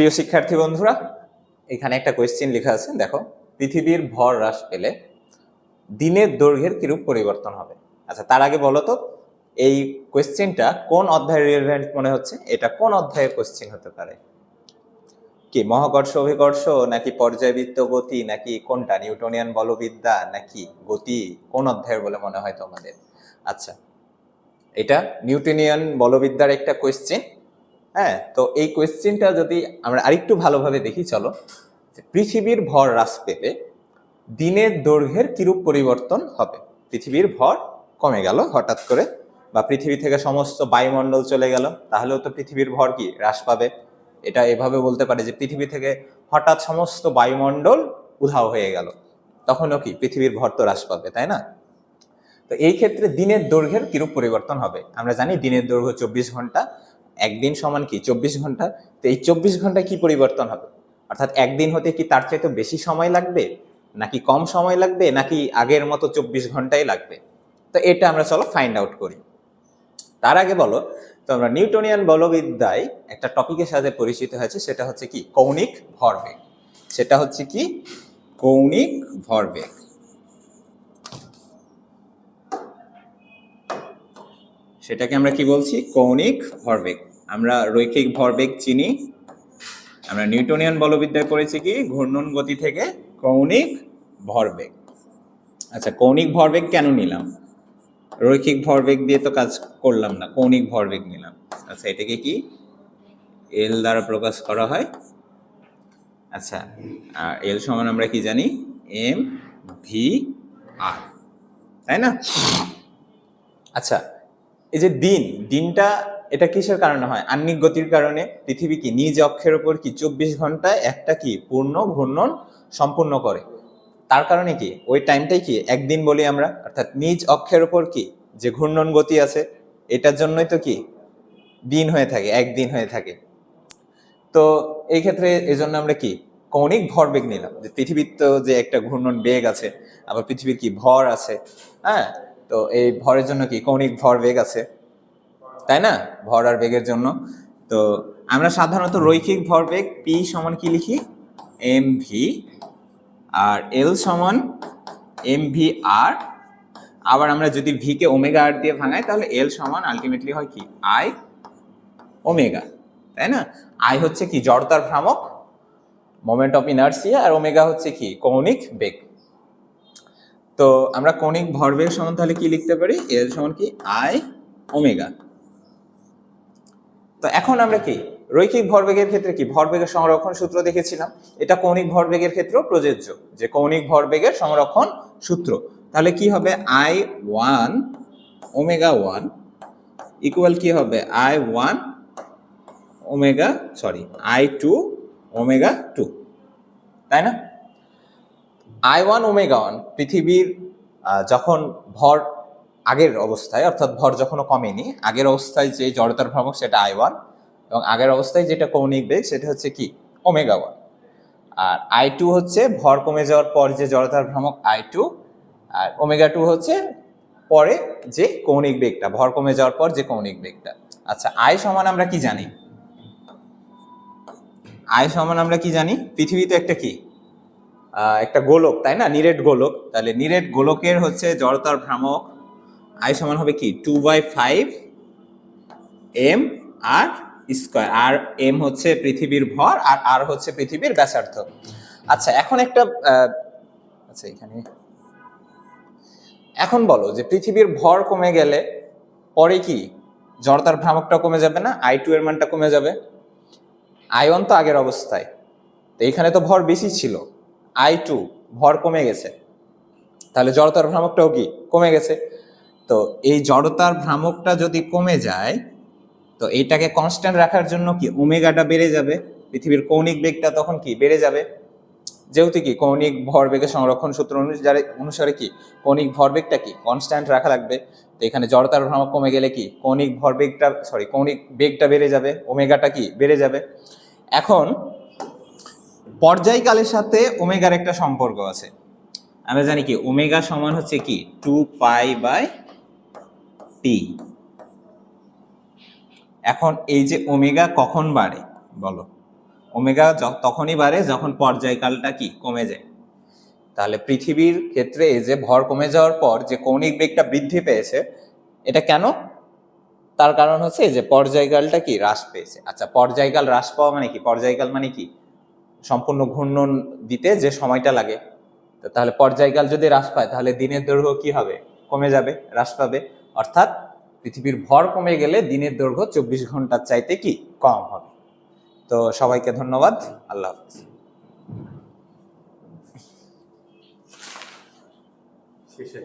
প্রিয় শিক্ষার্থী বন্ধুরা, এখানে একটা কোয়েশ্চেন লেখা আছে, দেখো। পৃথিবীর ভর হ্রাস পেলে দিনের দৈর্ঘ্যের কিরূপ পরিবর্তন হবে? আচ্ছা, তার আগে বলো তো, এই কোয়েশ্চেনটা কোন অধ্যায়ের রিলেভেন্ট মনে হচ্ছে? এটা কোন অধ্যায়ের কোয়েশ্চেন হতে পারে? কি মহাকর্ষ অভিকর্ষ, নাকি পর্যায়বৃত্ত গতি, নাকি কোনটা, নিউটনিয়ান বলবিদ্যা নাকি গতি? কোন অধ্যায়ের বলে মনে হয় তোমাদের? আচ্ছা, এটা নিউটনিয়ান বলবিদ্যার একটা কোয়েশ্চেন। হ্যাঁ, তো এই কোয়েশ্চেনটা যদি আমরা আরেকটু ভালোভাবে দেখি, চলো। পৃথিবীর ভর হ্রাস পেলে দিনের দৈর্ঘ্যের কিরূপ পরিবর্তন হবে? পৃথিবীর ভর কমে গেল হঠাৎ করে, বা পৃথিবী থেকে সমস্ত বায়ুমণ্ডল চলে গেল, তাহলেও তো পৃথিবীর ভর কি হ্রাস পাবে। এটা এভাবে বলতে পারে যে পৃথিবী থেকে হঠাৎ সমস্ত বায়ুমণ্ডল উধাও হয়ে গেল, তখনও কি পৃথিবীর ভর তো হ্রাস পাবে, তাই না? তো এই ক্ষেত্রে দিনের দৈর্ঘ্যের কিরূপ পরিবর্তন হবে? আমরা জানি দিনের দৈর্ঘ্য 24 ঘন্টা, একদিন সমান কি 24 ঘন্টা। তো এই 24 ঘন্টায় কি পরিবর্তন হবে? অর্থাৎ একদিন হতে কি তার চাইতে বেশি সময় লাগবে, নাকি কম সময় লাগবে, নাকি আগের মতো 24 ঘন্টাই লাগবে? তো এটা আমরা চলো ফাইন্ড আউট করি। তার আগে বলো তো, আমরা নিউটনিয়ান বলবিদ্যায় একটা টপিকের সাথে পরিচিত হয়েছে, সেটা হচ্ছে কি কৌণিক ভরবেগ। সেটা হচ্ছে কি কৌণিক ভরবেগ। সেটাকে আমরা কি বলছি? কৌণিক ভরবেগ। আমরা রৈখিক ভরবেগ চিনি, আমরা নিউটনিয়ান বলবিদ্যায় পড়েছি কি ঘূর্ণন গতি থেকে কৌণিক ভরবেগ। আচ্ছা, কৌণিক ভরবেগ কেন নিলাম? রৈখিক ভরবেগ দিয়ে তো কাজ করলাম না, কৌণিক ভরবেগ নিলাম। আচ্ছা, এটাকে কি এল দ্বারা প্রকাশ করা হয়। আচ্ছা, আর এল সমান আমরা কি জানি? এম ভি আর, তাই না? আচ্ছা, এই যে দিনটা এটা কিসের কারণে হয়? আহ্নিক গতির কারণে। পৃথিবী কি নিজ অক্ষের উপর কি 24 ঘন্টায় একটা কি পূর্ণ ঘূর্ণন সম্পূর্ণ করে। তার কারণে কি ওই টাইমটাই কি একদিন বলি আমরা, অর্থাৎ নিজ অক্ষের উপর কি যে ঘূর্ণন গতি আছে, এটার জন্যই তো কি দিন হয়ে থাকে, একদিন হয়ে থাকে। তো এই ক্ষেত্রে এই জন্য আমরা কি কৌণিক ভরবেগ নিলাম, যে পৃথিবীর তো যে একটা ঘূর্ণন বেগ আছে, আবার পৃথিবীর কি ভর আছে। হ্যাঁ, তো এই ভরের জন্য কি কৌণিক ভরবেগ আছে, তাই না? ভর আর বেগের জন্য। তো আমরা সাধারণত রৈখিক ভরবেগ পি সমান কি লিখি? এম ভি, আর এল সমান এম ভি আর। আবার আমরা যদি ভি কে ওমেগা আর দিয়ে ভাঙাই, তাহলে এল সমান আলটিমেটলি হয় কি আই ওমেগা, তাই না? আই হচ্ছে কি জড়তার ভ্রামক, মোমেন্ট অফ ইনার্সিয়া, আর ওমেগা হচ্ছে কি কৌণিক বেগ। তো আমরা কৌণিক ভরবেগ সমান তাহলে কি লিখতে পারি? এল সমান কি আই ওমেগা। তো এখন আমরা কি রৈখিক ভরবেগের ক্ষেত্রে কি ভরবেগের সংরক্ষণ সূত্র দেখেছিলাম, এটা কৌণিক ভরবেগের ক্ষেত্রেও প্রযোজ্য, যে কৌণিক ভরবেগের সংরক্ষণ সূত্র। তাহলে কি হবে? I one omega one equal কি হবে? I one omega sorry I two omega two, তাই না? আই ওয়ান ওমেগা ওয়ান পৃথিবীর যখন ভর আগের অবস্থায়, অর্থাৎ ভর যখনও কমেনি, আগের অবস্থায় যে জড়তার ভ্রামক সেটা আই ওয়ান, এবং আগের অবস্থায় যেটা কৌণিক বেগ সেটা হচ্ছে কি ওমেগা ওয়ান। আর আই টু হচ্ছে ভর কমে যাওয়ার পর যে জড়তার ভ্রামক আই টু, আর ওমেগা টু হচ্ছে পরে যে কৌণিক বেগটা, ভর কমে যাওয়ার পর যে কৌণিক বেগটা। আচ্ছা, আই সমান আমরা কি জানি? আই সমান আমরা কি জানি? পৃথিবী তো একটা কি একটা গোলক, তাই না? নিরেট গোলক। তাহলে নিরেট গোলকের হচ্ছে জড়তার ভ্রামক আই সমান হবে কি 2/5 এম আর স্কয়ার। আর এম হচ্ছে পৃথিবীর ভর, আর আর হচ্ছে পৃথিবীর ব্যাসার্ধ। আচ্ছা, এখন একটা আচ্ছা এখানে এখন বলো যে পৃথিবীর ভর কমে গেলে পরে কি জড়তার ভ্রামকটা কমে যাবে না? আই টু এর মানটা কমে যাবে। আই ওয়ান তো আগের অবস্থায়, তো এখানে তো ভর বেশি ছিল, আই টু ভর কমে গেছে, তাহলে জড়তার ভ্রামকটাও কি কমে গেছে। তো এই জড়তার ভ্রামকটা যদি কমে যায়, তো এইটাকে কনস্ট্যান্ট রাখার জন্য কি ওমেগাটা বেড়ে যাবে, পৃথিবীর কৌণিক বেগটা তখন কি বেড়ে যাবে। যেহেতু কি কৌণিক ভরবেগের সংরক্ষণ সূত্র অনুসারে কি কৌণিক ভরবেগটা কি কনস্ট্যান্ট রাখা লাগবে। তো এখানে জড়তার ভ্রামক কমে গেলে কি কৌণিক বেগটা বেড়ে যাবে, ওমেগাটা কি বেড়ে যাবে। এখন পর্যায়কালের সাথে ওমেগার একটা সম্পর্ক আছে। আমরা জানি কি ওমেগা সমান হচ্ছে কি 2π/t। এখন এই যে ওমেগা কখন বাড়ে বলো? ওমেগা তখনই বাড়ে যখন পর্যায়কালটা কি কমে যায়। তাহলে পৃথিবীর ক্ষেত্রে এই যে ভর কমে যাওয়ার পর যে কৌণিক বেগটা বৃদ্ধি পেয়েছে, এটা কেন? তার কারণ হচ্ছে যে পর্যায়কালটা কি হ্রাস পেয়েছে। আচ্ছা, পর্যায়কাল হ্রাস পাওয়া মানে কি? পর্যায়কাল মানে কি? সম্পূর্ণ ঘূর্ণন দিতে যে সময়টা লাগে। তাহলে পর্যায়কাল যদি হ্রাস পায় তাহলে দিনের দৈর্ঘ্য কি হবে? কমে যাবে, হ্রাস পাবে। অর্থাৎ পৃথিবীর ভর কমে গেলে দিনের দৈর্ঘ্য 24 ঘন্টার চাইতে কি কম হবে। তো সবাইকে ধন্যবাদ। আল্লাহ হাফেজ। শেষে